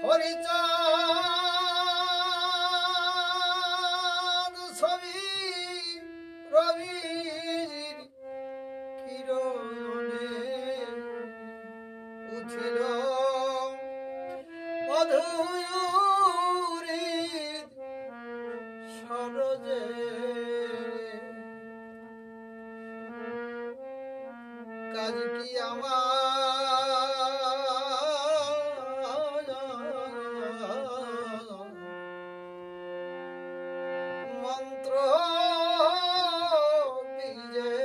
হরিচাঁদ ছবি রবির কিরণে উঠিল মধুরীর সরজে কাজ কি আমার মন্ত্র বিজে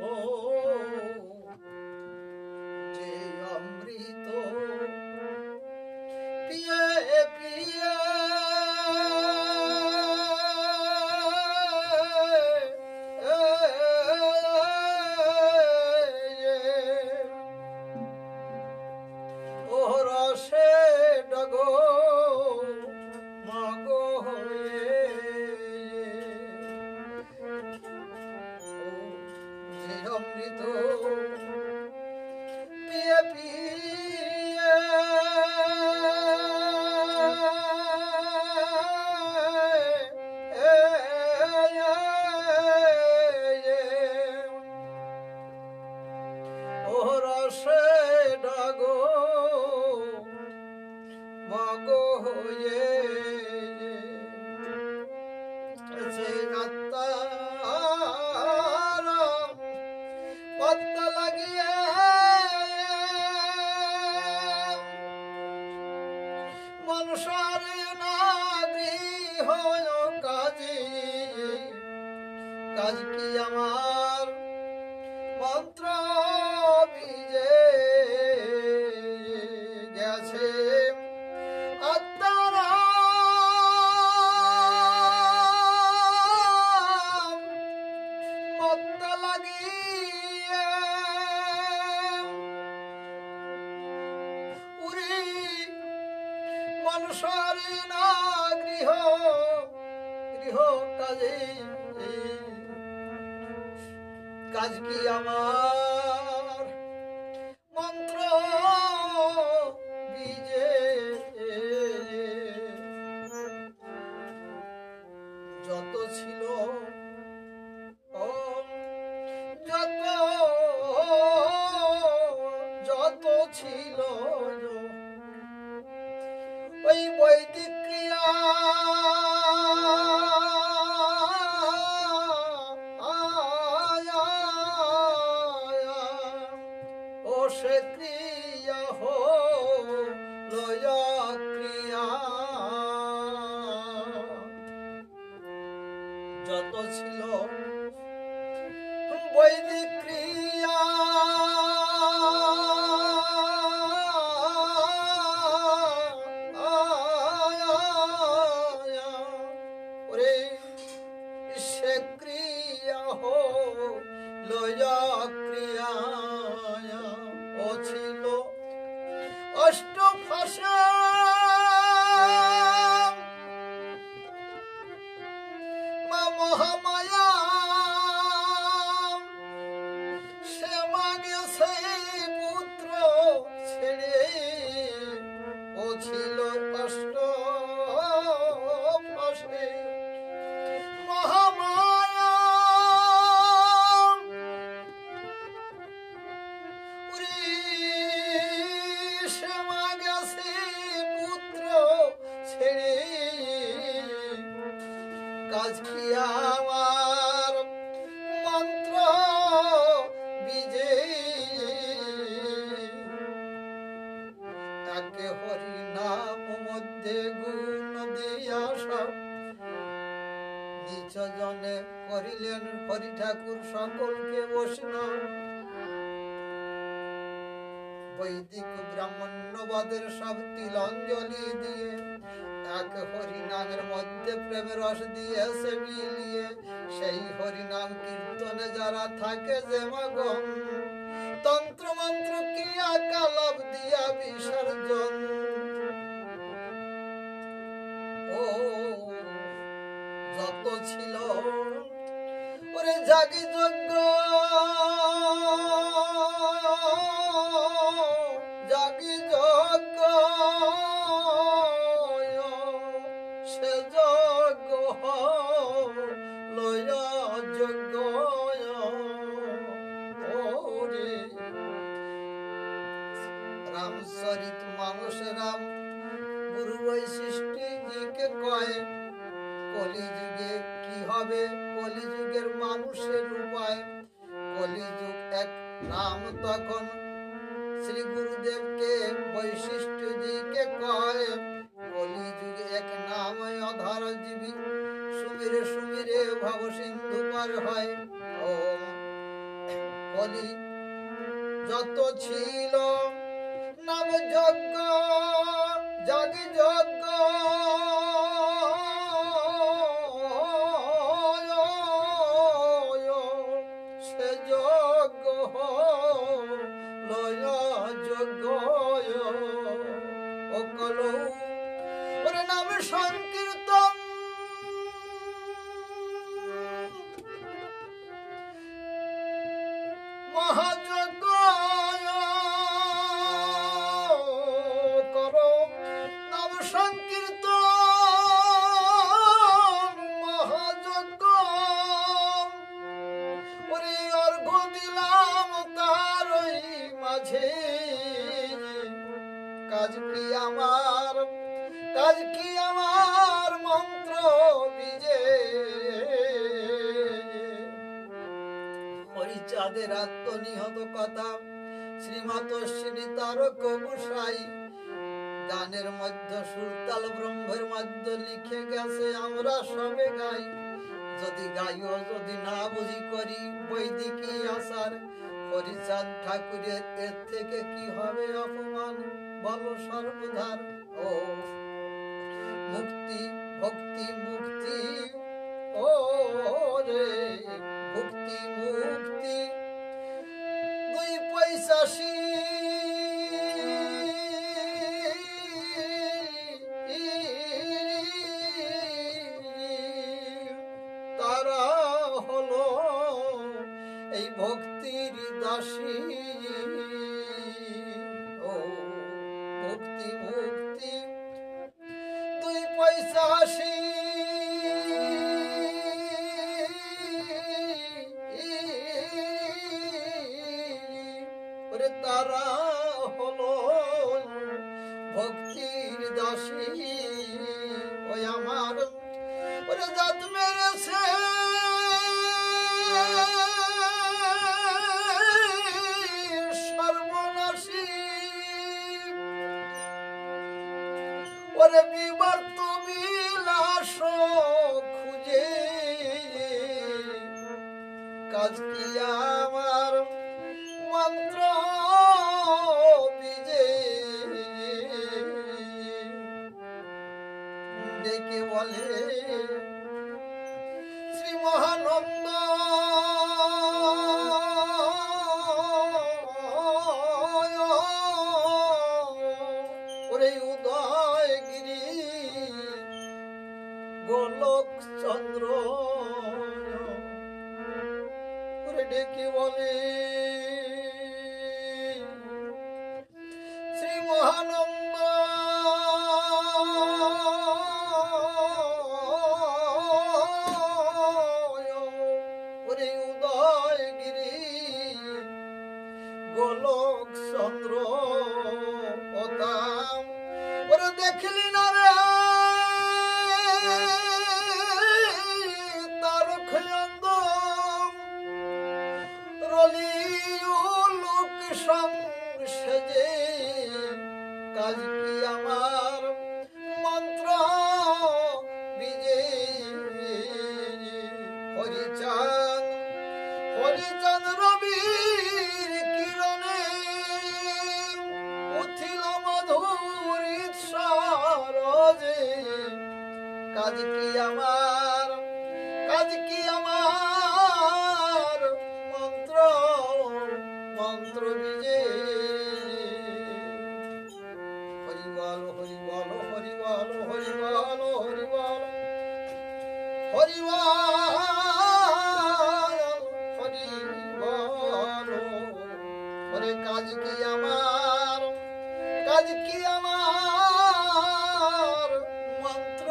ও যে অমৃত পিয়ে পিয়ে রসে ডগো মাগো হয়ে যে অমৃত পিয়ে পিয়ে ও রসে ডগো মাগো হয়ে সে আত্মার পত্তা লাগিয়ে মানুষের না গৃহ কাজে কাজ কি আমার মন্ত্র বিজে গেছে মানুষের না গৃহ গৃহ কাজে কাজ কি আমার মন্ত্র বিজে যত ছিল যত যত ছিল ওই বৈদিক ক্রিয়া ও সে ক্রিয়া হলো ক্রিয়া যত ছিল বৈদিক ক্রিয়া ক্রিয়া ও ছিল অষ্ট ভাষা মা মহামায়া সে মাগে সেই পুত্র ছেড়ে ও ছিল অষ্ট ভাষে কাজ কি আমার মন্ত্র বিজে তাকে হরি নাম মধ্যে গুণ দিয়া সব নিজ জনে করিলেন হরি ঠাকুর সকলকে বৈষ্ণব বৈদিক ব্রাহ্মণ্যবাদের সব তিলাঞ্জলি দিয়ে এক হরিনামের মধ্যে প্রেমের রস দিয়েছে মিলিয়ে সেই হরিনাম কীর্তনে যারা থাকে যে মগন তন্ত্র মন্ত্র ক্রিয়া কালাপ দিয়া বিসর্জন ও যত ছিল ওরে জাগি যজ্ঞ রামচরিত মানসে রাম গুরু বৈশিষ্ট্য জিকে কয় কলিযুগে কি হবে কলিযুগের মানুষের উপায় কলিযুগ এক নাম তখন শ্রী গুরুদেবকে বৈশিষ্ট্য জিকে কয় কলিযুগে এক নাম অধার জীবী সুমিরে সুমিরে ভব সিন্ধু পার হয় ও কলি যত ছিল নাম যজ্ঞ জাগি যজ্ঞ সে যজ্ঞ লয় যজ্ঞ ও কলৌ ওরে নাম সংকীর্তন মহাযজ্ঞ করো নাম সংকীর্তন মহাযজ্ঞ ওরে অর্ঘ দিলাম তার ওই মাঝে কাজ কি আমার মন্ত্র বিজে হরিচাঁদের আত্মনিহত কথা শ্রীমত শ্রী তারক গোসাই গানের মধ্যে সুরতাল ব্রহ্মের মধ্যে লিখে গেছে আমরা সবে গাই যদি গাইও যদি না বুঝি করি বৈদিকী আসার হরিচাঁদ ঠাকুরের এর থেকে কি হবে অপমান বলো সর্বধার ও মুক্তি ভক্তি মুক্তি ও রে ভক্তি মুক্তি দুই পয়সা তারা হলো এই ভক্তির দাসী ও ভক্তি মুক্তি দুই পয়সা ওরে তারা হলো ভক্তির দাসী ওই আমার ওরে জাত মেরেছে সর্বনাশী ওরে বিবর্ত বিলাস খুঁজে কাজ কি আমার মন্ত্র বিজে ডেকে বলে শ্রী মহানন্দ ওরে উদয়গিরি গোলক চন্দ্র ওরে ডেকে বলে শ্রী মহানন্দ ওরে উদয়গিরি গোলক চন্দ্র ওতাম ওরে দেখলি না রে তারকনন্দ রলিও লোক সংসেজে কাজ কি আমার মন্ত্র বিজে হরিচাঁদ রবির কিরণে উঠিল মধুর সরজে কাজ কি আমার মন্ত্র বিজে হরি বল হরি বল হরি বল হরি বল হরি বল হরি বল হরে কাজ কি আমার মন্ত্র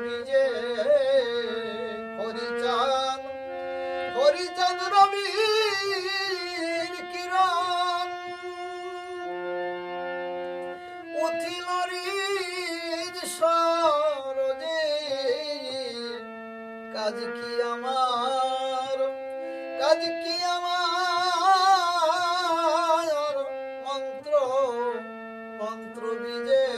বিজে হরিচাঁদ রবির কিরণ পুথিল রিজ সরজে কাজ কি আমার, কাজ কি আমার মন্ত্র মন্ত্র বিজে